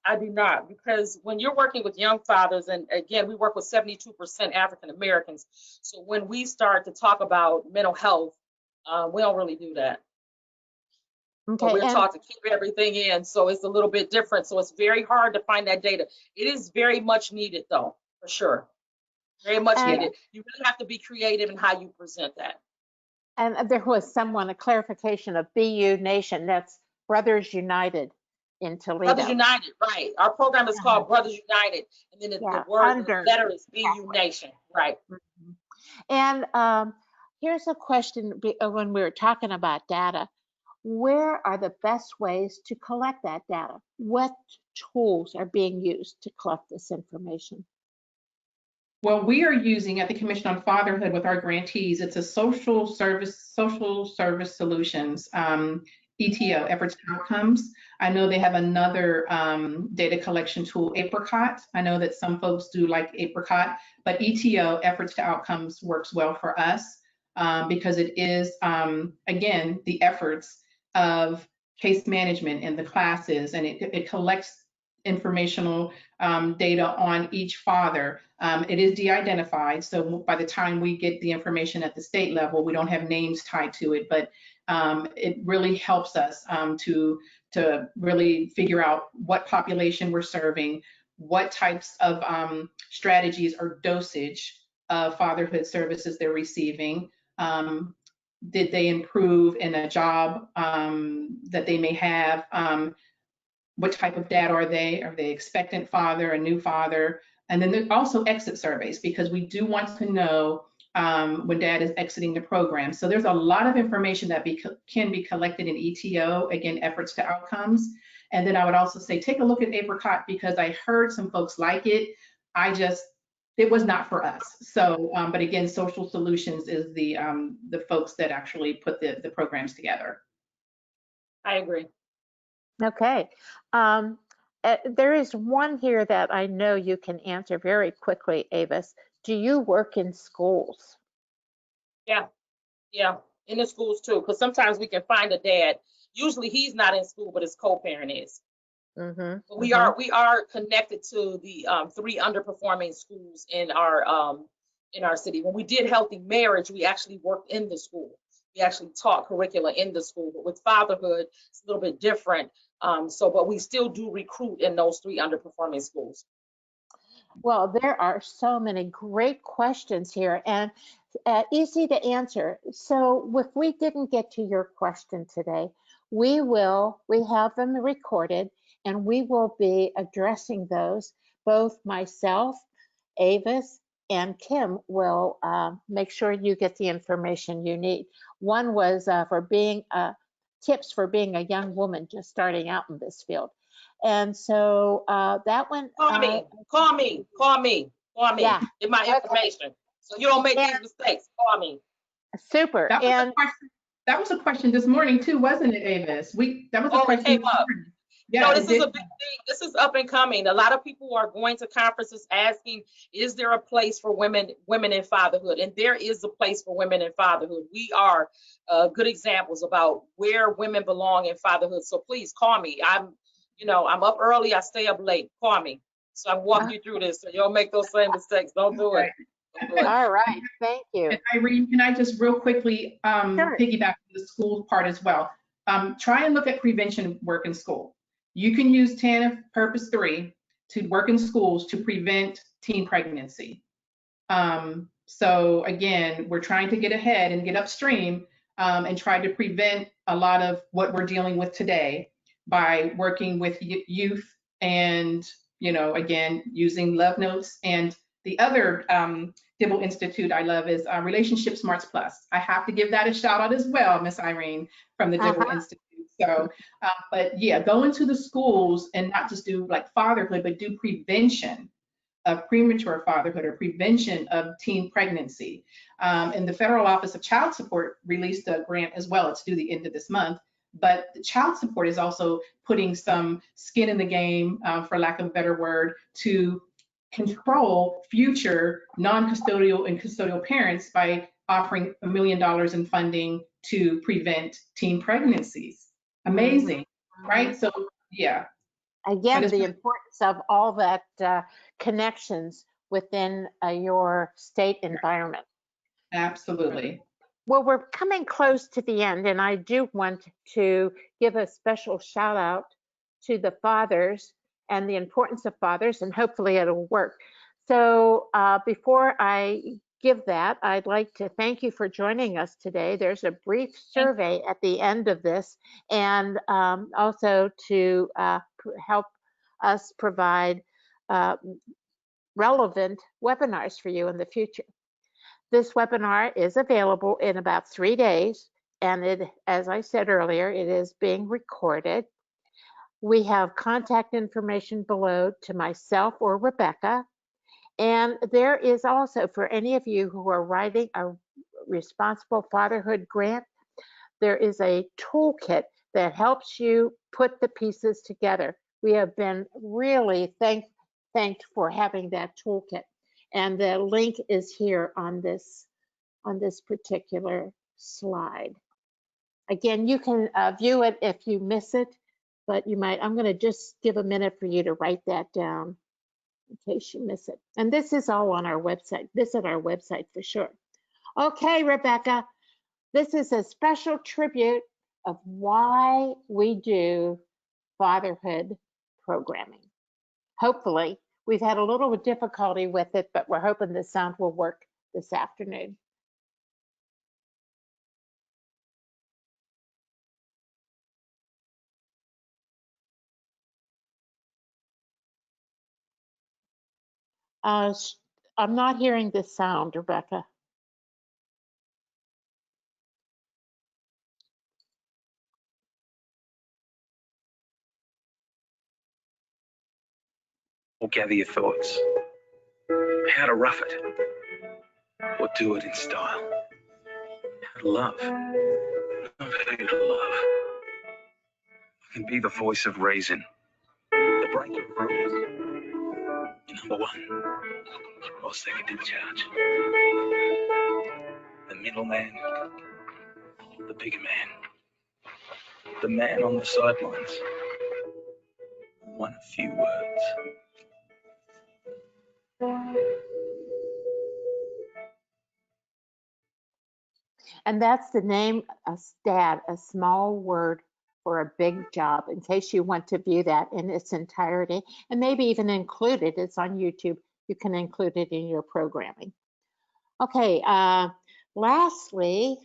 I do not, because when you're working with young fathers, and again, we work with 72% African Americans. So when we start to talk about mental health, we don't really do that. Okay, so we're taught to keep everything in, so it's a little bit different. So it's very hard to find that data. It is very much needed, though, for sure. Very much needed. You really have to be creative in how you present that. And there was a clarification of BU Nation. That's Brothers United in Toledo. Brothers United, right. Our program is called Brothers United. And then the word, the letter is BU Nation, right. And here's a question when we were talking about data. Where are the best ways to collect that data? What tools are being used to collect this information? Well, we are using at the Commission on Fatherhood with our grantees, it's a social service solutions, ETO, efforts to outcomes. I know they have another data collection tool, Apricot. I know that some folks do like Apricot, but ETO, efforts to outcomes, works well for us because it is, again, the efforts of case management in the classes, and it collects informational data on each father. It is de-identified, so by the time we get the information at the state level, we don't have names tied to it, but it really helps us to really figure out what population we're serving, what types of strategies or dosage of fatherhood services they're receiving. Did they improve in a job that they may have? What type of dad are they? Are they expectant father, a new father? And then there's also exit surveys, because we do want to know when dad is exiting the program. So there's a lot of information that can be collected in ETO, again, efforts to outcomes. And then I would also say, take a look at Apricot, because I heard some folks like it. It was not for us. So, but again, Social Solutions is the folks that actually put the programs together. I agree. Okay. There is one here that I know you can answer very quickly, Avis. Do you work in schools? Yeah, in the schools too, because sometimes we can find a dad. Usually he's not in school, but his co-parent is. But we are connected to the 3 underperforming schools in our city. When we did Healthy Marriage, we actually worked in the school. We actually taught curricula in the school, but with fatherhood, it's a little bit different. But we still do recruit in those 3 underperforming schools. Well, there are so many great questions here and easy to answer. So if we didn't get to your question today, we have them recorded, and we will be addressing those, both myself, Avis, and Kim will make sure you get the information you need. One was for being tips for being a young woman just starting out in this field. And so that one. Call me. Yeah. Get my information. So you don't make And, these mistakes. Call me. super. That was a question. That was a question this morning too, wasn't it, Avis? That was a question. It came up. Yeah, this is a big thing. This is up and coming. A lot of people are going to conferences asking, is there a place for women in fatherhood? And there is a place for women in fatherhood. We are good examples about where women belong in fatherhood. So please call me. I'm up early. I stay up late. Call me. So I'm walking you through this so you don't make those same mistakes. Don't do it. All right. Thank you. And Irene, can I just real quickly piggyback to the school part as well? Try and look at prevention work in school. You can use TANF Purpose 3 to work in schools to prevent teen pregnancy. So again, we're trying to get ahead and get upstream and try to prevent a lot of what we're dealing with today by working with youth and, again, using love notes. And the other Dibble Institute I love is Relationship Smarts Plus. I have to give that a shout out as well, Miss Irene, from the Dibble Institute. So, but yeah, go into the schools and not just do like fatherhood, but do prevention of premature fatherhood or prevention of teen pregnancy. And the Federal Office of Child Support released a grant as well. It's due the end of this month. But the child support is also putting some skin in the game, for lack of a better word, to control future non-custodial and custodial parents by offering $1 million in funding to prevent teen pregnancies. Amazing, right? So yeah. Again, the importance of all that connections within your state environment. Absolutely. Well, we're coming close to the end, and I do want to give a special shout out to the fathers and the importance of fathers, and hopefully it'll work. So before I give that, I'd like to thank you for joining us today. There's a brief survey at the end of this, and also to help us provide relevant webinars for you in the future. This webinar is available in about 3 days, and it, as I said earlier, it is being recorded. We have contact information below to myself or Rebecca. And there is also, for any of you who are writing a responsible fatherhood grant, there is a toolkit that helps you put the pieces together. We have been really thanked for having that toolkit. And the link is here on this particular slide. Again, you can view it if you miss it, but I'm going to just give a minute for you to write that down in case you miss it. And this is all on our website. Visit our website for sure. Okay, Rebecca, this is a special tribute of why we do fatherhood programming. Hopefully, we've had a little difficulty with it, but we're hoping the sound will work this afternoon. I'm not hearing the sound, Rebecca. Or gather your thoughts. How to rough it, or do it in style. How to love, not who to love. I can be the voice of reason, the breaker of rules. Your number one, or second in charge. The middleman, the bigger man, the man on the sidelines. One few words. And that's the name of STAD, a small word for a big job, in case you want to view that in its entirety, and maybe even include it. It's on YouTube. You can include it in your programming. Okay, lastly,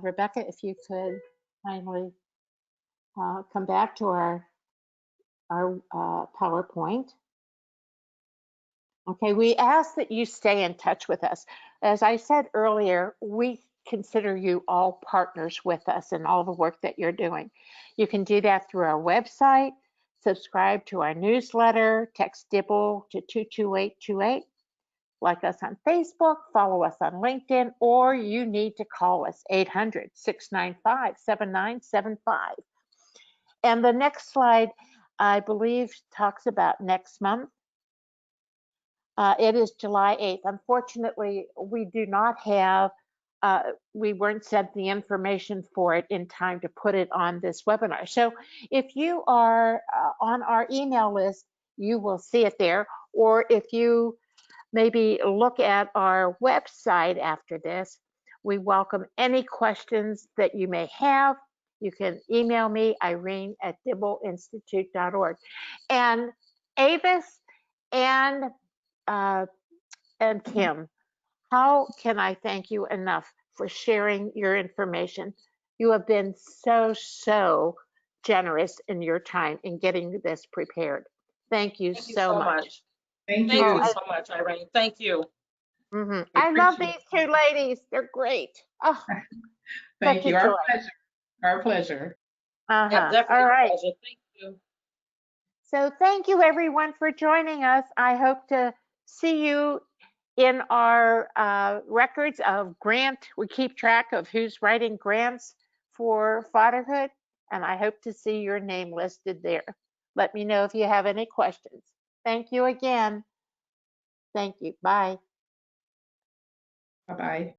Rebecca, if you could kindly come back to our PowerPoint. Okay, we ask that you stay in touch with us. As I said earlier, we consider you all partners with us in all the work that you're doing. You can do that through our website, subscribe to our newsletter, text DIBBLE to 22828, like us on Facebook, follow us on LinkedIn, or you need to call us 800-695-7975. And the next slide, I believe, talks about next month. It is July 8th. Unfortunately, we do not have, we weren't sent the information for it in time to put it on this webinar. So if you are on our email list, you will see it there. Or if you maybe look at our website after this, we welcome any questions that you may have. You can email me, Irene@dibbleinstitute.org. And Avis and Kim, how can I thank you enough for sharing your information? You have been so generous in your time in getting this prepared. Thank you Thank you so so much. much. Thank Thank you. you so much, Irene. Thank you. I love Appreciate these two ladies. They're great. Oh, Thank such a you. Our joy. pleasure. Our pleasure. Yep, All definitely a right. pleasure. Thank you. So thank you everyone for joining us. I hope to see you in our records of grant. We keep track of who's writing grants for fatherhood, and I hope to see your name listed there. Let me know if you have any questions. Thank you again. Thank you. Bye. Bye-bye.